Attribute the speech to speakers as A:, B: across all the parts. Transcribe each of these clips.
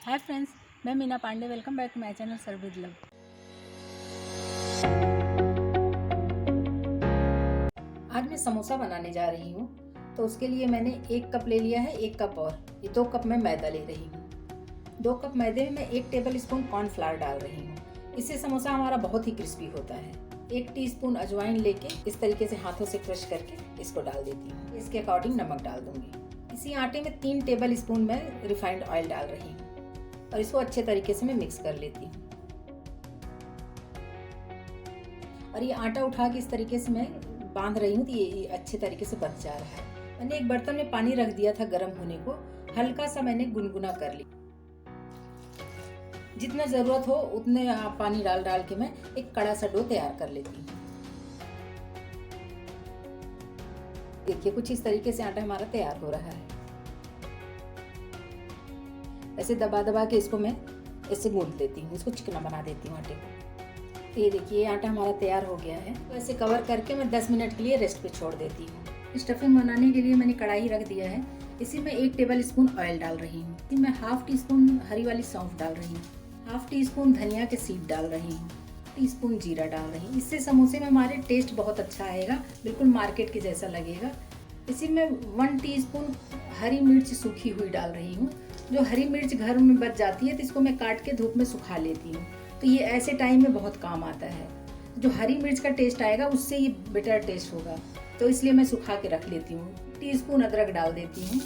A: हाय friends, मैं Meena Pandey. Welcome back to my channel serve with love. आज मैं समोसा बनाने जा रही हूँ। तो उसके लिए मैंने 1 कप ले लिया है, 1 कप और ये 2 कप मैं मैदा ले रही हूँ। 2 कप मैदे में मैं 1 टेबल स्पून कॉर्नफ्लावर डाल रही हूँ। इससे समोसा हमारा बहुत ही क्रिस्पी होता है। 1 टीस्पून अजवाइन लेके इस तरीके से हाथों से क्रश करके इसको डाल देती हूँ। इसके अकॉर्डिंग नमक डाल दूंगी। इसी आटे में 3 टेबल स्पून मैं रिफाइंड ऑयल डाल रही हूँ और इसको अच्छे तरीके से मैं मिक्स कर लेती हूँ। और ये आटा उठा के इस तरीके से मैं बांध रही हूँ तो ये अच्छे तरीके से बच जा रहा है। मैंने एक बर्तन में पानी रख दिया था गर्म होने को, हल्का सा मैंने गुनगुना कर लिया। जितना जरूरत हो उतने पानी डाल डाल के मैं एक कड़ा सा डो तैयार कर लेती हूँ। देखिए कुछ इस तरीके से आटा हमारा तैयार हो रहा है। ऐसे दबा दबा के इसको मैं ऐसे गूंथ लेती हूँ, इसको चिकना बना देती हूँ आटे को। तो ये देखिए आटा हमारा तैयार हो गया है। तो ऐसे कवर करके मैं 10 मिनट के लिए रेस्ट पे छोड़ देती हूँ। स्टफिंग बनाने के लिए मैंने कढ़ाई रख दिया है। इसी में 1 टेबल स्पून ऑयल डाल रही हूँ। इसी में ½ टीस्पून हरी वाली सौंफ डाल रही हूँ, ½ टीस्पून धनिया के सीड डाल रही हूँ, टीस्पून जीरा डाल रही हूँ। इससे समोसे में हमारे टेस्ट बहुत अच्छा आएगा, बिल्कुल मार्केट के जैसा लगेगा। इसी में 1 टीस्पून हरी मिर्च सूखी हुई डाल रही हूँ। जो हरी मिर्च घर में बच जाती है तो इसको मैं काट के धूप में सुखा लेती हूँ। तो ये ऐसे टाइम में बहुत काम आता है। जो हरी मिर्च का टेस्ट आएगा उससे ये बेटर टेस्ट होगा, तो इसलिए मैं सुखा के रख लेती हूँ। टीस्पून अदरक डाल देती हूँ।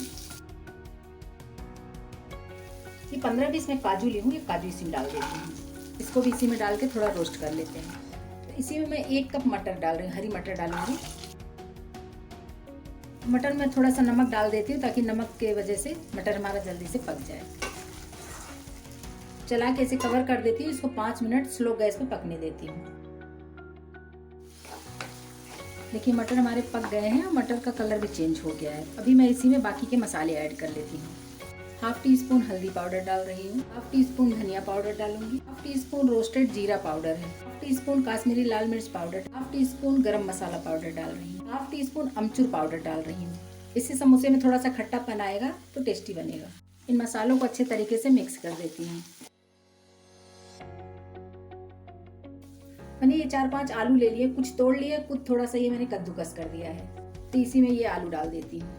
A: ये 15-20 मैं काजू ली हूँ, ये काजू इसी में डाल देती हूँ। इसको भी इसी में डाल के थोड़ा रोस्ट कर लेते हैं। तो इसी में मैं 1 कप मटर डाल रही हूँ, हरी मटर डालूंगी। मटर में थोड़ा सा नमक डाल देती हूँ ताकि नमक के वजह से मटर हमारा जल्दी से पक जाए। चला के इसे कवर कर देती हूँ। इसको 5 मिनट स्लो गैस पे पकने देती हूँ। देखिए मटर हमारे पक गए हैं और मटर का कलर भी चेंज हो गया है। अभी मैं इसी में बाकी के मसाले ऐड कर लेती हूँ। ½ टीस्पून हल्दी पाउडर डाल रही हूँ, ½ टीस्पून धनिया पाउडर डालूंगी, ½ टीस्पून रोस्टेड जीरा पाउडर है, ½ टीस्पून काश्मीरी लाल मिर्च पाउडर, ½ टीस्पून गरम मसाला पाउडर डाल रही हूँ, ½ टीस्पून अमचूर पाउडर डाल रही हूँ। इससे समोसे में थोड़ा सा खट्टापन आएगा तो टेस्टी बनेगा। इन मसालों को अच्छे तरीके से मिक्स कर देती हूँ। मैंने ये 4-5 आलू ले लिए, कुछ तोड़ लिए, कुछ थोड़ा सा ये मैंने कद्दूकस कर दिया है। तो इसी में ये आलू डाल देती हूँ।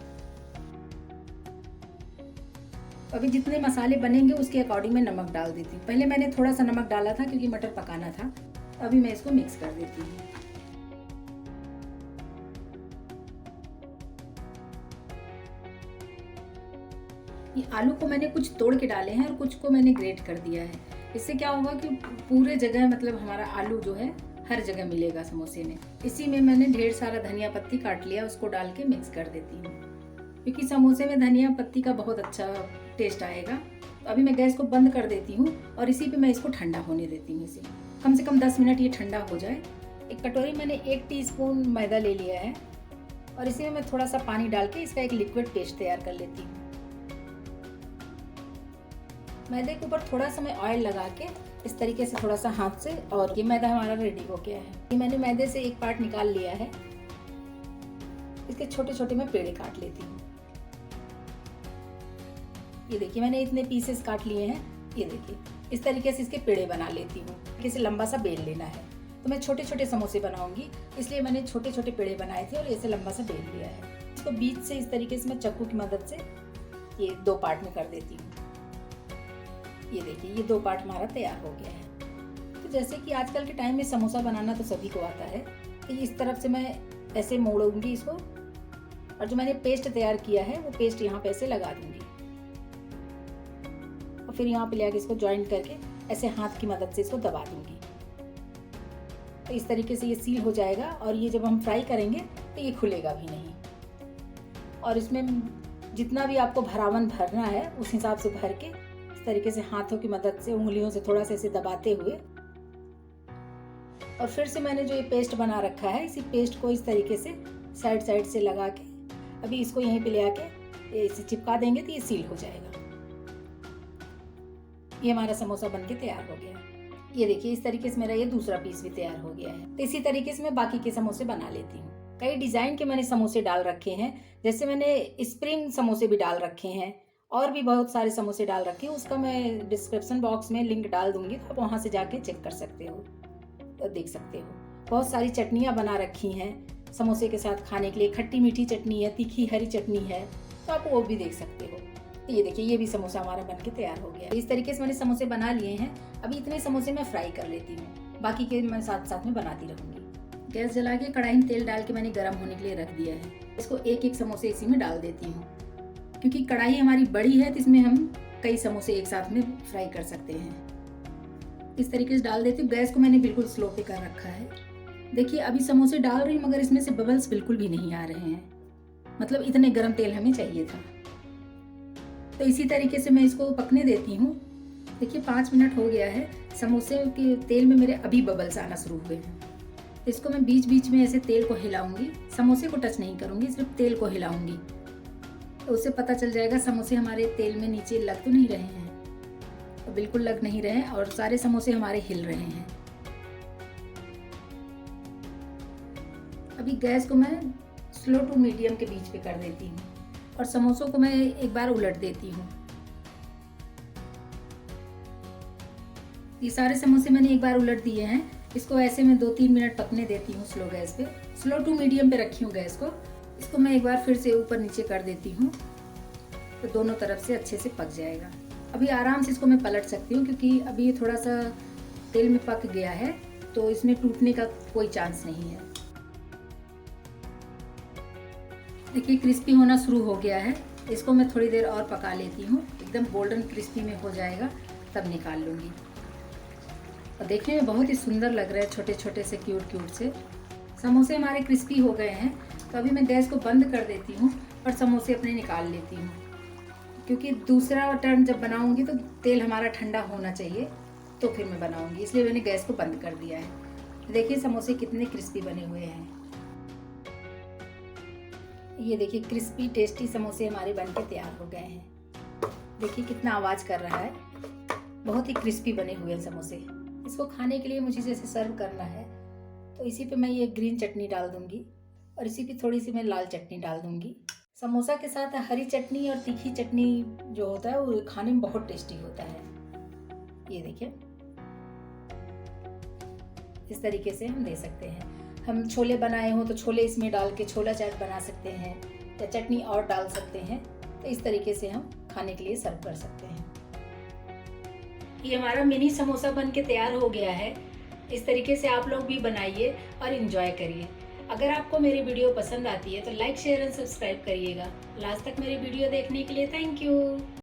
A: अभी जितने मसाले बनेंगे उसके अकॉर्डिंग मैं नमक डाल देती हूँ। पहले मैंने थोड़ा सा नमक डाला था क्योंकि मटर पकाना था। अभी मैं इसको मिक्स कर देती हूँ। ये आलू को मैंने कुछ तोड़ के डाले हैं और कुछ को मैंने ग्रेट कर दिया है। इससे क्या होगा कि पूरे जगह मतलब हमारा आलू जो है हर जगह मिलेगा समोसे में। इसी में मैंने ढेर सारा धनिया पत्ती काट लिया, उसको डाल के मिक्स कर देती हूँ क्योंकि समोसे में धनिया पत्ती का बहुत अच्छा टेस्ट आएगा। तो अभी मैं गैस को बंद कर देती हूँ और इसी पे मैं इसको ठंडा होने देती हूँ। इसे कम से कम 10 मिनट ये ठंडा हो जाए। एक कटोरी मैंने 1 टीस्पून मैदा ले लिया है और इसी में मैं थोड़ा सा पानी डाल के इसका एक लिक्विड पेस्ट तैयार कर लेती हूँ। मैदे के ऊपर थोड़ा सा मैं ऑयल लगा के इस तरीके से थोड़ा सा हाथ से, और ये मैदा हमारा रेडी हो गया है। ये मैंने मैदे से एक पार्ट निकाल लिया है। इसके छोटे छोटे मैं पेड़े काट लेती हूँ। ये देखिए मैंने इतने पीसेस काट लिए हैं। ये देखिए इस तरीके से इसके पेड़े बना लेती हूँ। इसे लंबा सा बेल लेना है। तो मैं छोटे छोटे समोसे बनाऊंगी, इसलिए मैंने छोटे छोटे पेड़े बनाए थे और इसे लंबा सा बेल लिया है। इसको बीच से इस तरीके से मैं चाकू की मदद से ये 2 पार्ट में कर देती हूँ। ये देखिए ये 2 पार्ट हमारा तैयार हो गया है। तो जैसे कि आजकल के टाइम में समोसा बनाना तो सभी को आता है। तो इस तरफ से मैं ऐसे मोड़ूंगी इसको और जो मैंने पेस्ट तैयार किया है वो पेस्ट यहाँ पे ऐसे लगा दूंगी और फिर यहाँ पे ले आके इसको ज्वाइंट करके ऐसे हाथ की मदद से इसको दबा दूंगी। तो इस तरीके से ये सील हो जाएगा और ये जब हम फ्राई करेंगे तो ये खुलेगा भी नहीं। और इसमें जितना भी आपको भरावन भरना है उस हिसाब से भर के इस तरीके से हाथों की मदद से उंगलियों से थोड़ा सा इसे दबाते हुए, और फिर से मैंने जो ये पेस्ट बना रखा है इसी पेस्ट को इस तरीके से साइड साइड से लगा के अभी इसको यहीं पे ले आके इसे चिपका देंगे तो ये सील हो जाएगा। ये हमारा समोसा बनके तैयार हो गया है। ये देखिए इस तरीके से मेरा ये दूसरा पीस भी तैयार हो गया है। तो इसी तरीके से मैं बाकी के समोसे बना लेती हूँ। कई डिजाइन के मैंने समोसे डाल रखे हैं, जैसे मैंने स्प्रिंग समोसे भी डाल रखे हैं और भी बहुत सारे समोसे डाल रखे हैं, उसका मैं डिस्क्रिप्शन बॉक्स में लिंक डाल दूंगी, तो आप वहाँ से जाके चेक कर सकते हो, तो देख सकते हो। बहुत सारी चटनियाँ बना रखी हैं समोसे के साथ खाने के लिए, खट्टी मीठी चटनी है, तीखी हरी चटनी है, तो आप वो भी देख सकते हो। तो ये देखिए, ये भी समोसा हमारा बनके तैयार हो गया। इस तरीके से मैंने समोसे बना लिए हैं। अभी इतने समोसे मैं फ्राई कर लेती हूँ, बाकी के मैं साथ साथ में बनाती रहूँगी। गैस जला के कढ़ाई में तेल डाल के मैंने गर्म होने के लिए रख दिया है। इसको एक एक समोसे इसी में डाल देती हूँ, क्योंकि कढ़ाई हमारी बड़ी है तो इसमें हम कई समोसे एक साथ में फ्राई कर सकते हैं। इस तरीके से डाल देती हूँ। गैस को मैंने बिल्कुल स्लो पे कर रखा है। देखिए, अभी समोसे डाल रही हूँ, मगर इसमें से बबल्स बिल्कुल भी नहीं आ रहे हैं, मतलब इतने गर्म तेल हमें चाहिए था। तो इसी तरीके से मैं इसको पकने देती हूँ। देखिए 5 मिनट हो गया है, समोसे के तेल में मेरे अभी बबल्स आना शुरू हुए हैं। इसको मैं बीच बीच में ऐसे तेल को हिलाऊंगी, समोसे को टच नहीं करूंगी, सिर्फ तेल को हिलाऊंगी, तो उससे पता चल जाएगा समोसे हमारे तेल में नीचे लग तो नहीं रहे हैं। तो बिल्कुल लग नहीं रहे हैं और सारे समोसे हमारे हिल रहे हैं। अभी गैस को मैं स्लो टू मीडियम के बीच पे कर देती हूँ और समोसों को मैं एक बार उलट देती हूँ। ये सारे समोसे मैंने एक बार उलट दिए हैं। इसको ऐसे मैं 2-3 मिनट पकने देती हूँ स्लो गैस पे। स्लो टू मीडियम पे रखी हूँ गैस को। इसको मैं एक बार फिर से ऊपर नीचे कर देती हूँ, तो दोनों तरफ से अच्छे से पक जाएगा। अभी आराम से इसको मैं पलट सकती हूँ, क्योंकि अभी ये थोड़ा सा तेल में पक गया है, तो इसमें टूटने का कोई चांस नहीं है। देखिए क्रिस्पी होना शुरू हो गया है। इसको मैं थोड़ी देर और पका लेती हूँ, एकदम गोल्डन क्रिस्पी में हो जाएगा तब निकाल लूँगी। और देखने में बहुत ही सुंदर लग रहा है, छोटे छोटे से क्यूट से समोसे हमारे क्रिस्पी हो गए हैं। तो अभी मैं गैस को बंद कर देती हूँ और समोसे अपने निकाल लेती हूँ, क्योंकि दूसरा टर्न जब बनाऊँगी तो तेल हमारा ठंडा होना चाहिए, तो फिर मैं बनाऊँगी, इसलिए मैंने गैस को बंद कर दिया है। देखिए समोसे कितने क्रिस्पी बने हुए हैं। ये देखिए क्रिस्पी टेस्टी समोसे हमारे बनके तैयार हो गए हैं। देखिए कितना आवाज़ कर रहा है, बहुत ही क्रिस्पी बने हुए हैं समोसे। इसको खाने के लिए मुझे जैसे सर्व करना है, तो इसी पे मैं ये ग्रीन चटनी डाल दूंगी और इसी पे थोड़ी सी मैं लाल चटनी डाल दूंगी। समोसा के साथ हरी चटनी और तीखी चटनी जो होता है वो खाने में बहुत टेस्टी होता है। ये देखिए इस तरीके से हम दे सकते हैं। हम छोले बनाए हो तो छोले इसमें डाल के छोला चाट बना सकते हैं, या चटनी और डाल सकते हैं। तो इस तरीके से हम खाने के लिए सर्व कर सकते हैं। ये हमारा मिनी समोसा बन के तैयार हो गया है। इस तरीके से आप लोग भी बनाइए और एंजॉय करिए। अगर आपको मेरी वीडियो पसंद आती है तो लाइक शेयर एंड सब्सक्राइब करिएगा। लास्ट तक मेरी वीडियो देखने के लिए थैंक यू।